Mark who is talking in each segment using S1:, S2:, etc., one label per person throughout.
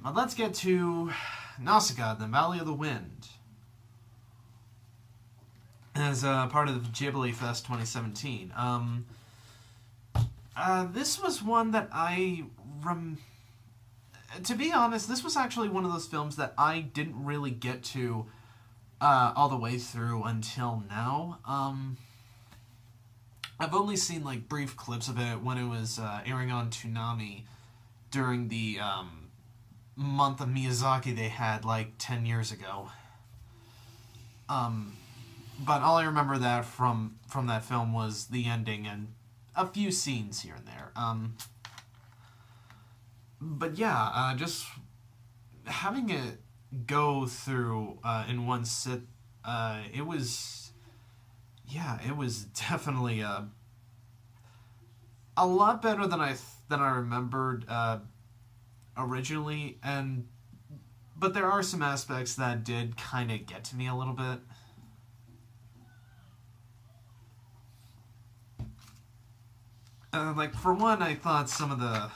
S1: But let's get to Nausicaa, the Valley of the Wind. As part of the Ghiblifest 2017. This was one that to be honest, this was actually one of those films that I didn't really get to all the way through until now. I've only seen like brief clips of it when it was airing on Toonami during the month of Miyazaki they had like 10 years ago. But all I remember that from that film was the ending and a few scenes here and there. But yeah, just having it go through in one sit, it was definitely a lot better than I remembered originally, but there are some aspects that did kind of get to me a little bit. Like for one, I thought some of the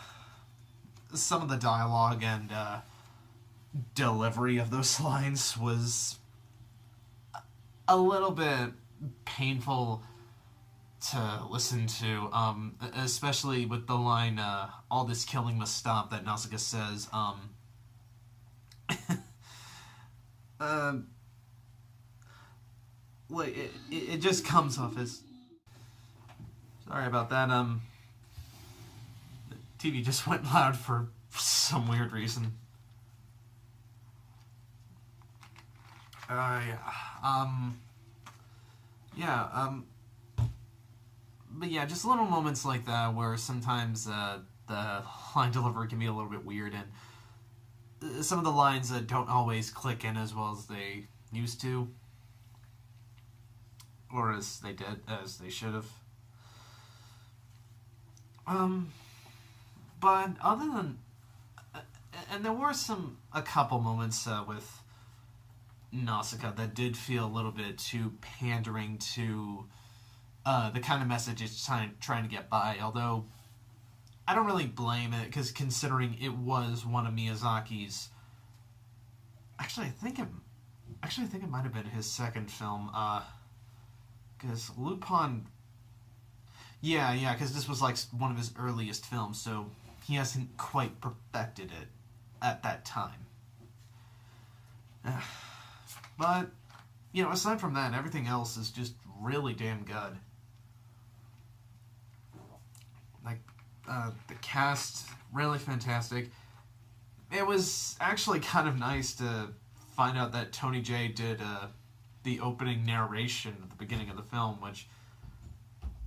S1: dialogue and delivery of those lines was a little bit painful to listen to, especially with the line, all this killing must stop, that Nausicaa says. Like, it just comes off as... Sorry about that, the TV just went loud for some weird reason. But yeah, just little moments like that where sometimes the line delivery can be a little bit weird, and some of the lines that don't always click in as well as they used to, or as they should have. But other than, and there were a couple moments with Nausicaa that did feel a little bit too pandering to the kind of message it's trying to get by, although I don't really blame it, because considering it was one of Miyazaki's... Actually, I think it might have been his second film, because Lupin... Yeah, because this was like one of his earliest films, so he hasn't quite perfected it at that time. But, you know, aside from that, everything else is just really damn good. Like, the cast, really fantastic. It was actually kind of nice to find out that Tony Jay did the opening narration at the beginning of the film, which,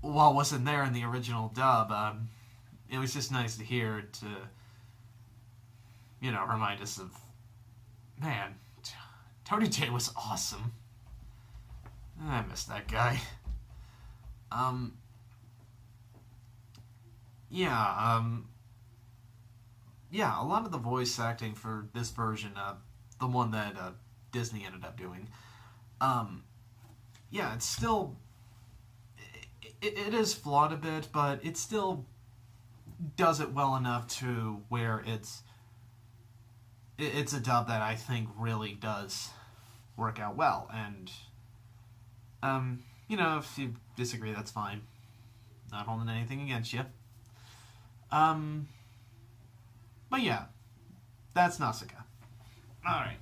S1: while wasn't there in the original dub, it was just nice to hear to, you know, remind us of, man, Tony Jay was awesome. I miss that guy. Yeah, a lot of the voice acting for this version, the one that Disney ended up doing, yeah, it's still, it is flawed a bit, but it still does it well enough to where it's a dub that I think really does work out well. And you know, if you disagree, that's fine. Not holding anything against you. But yeah, that's Nausicaa. Alright.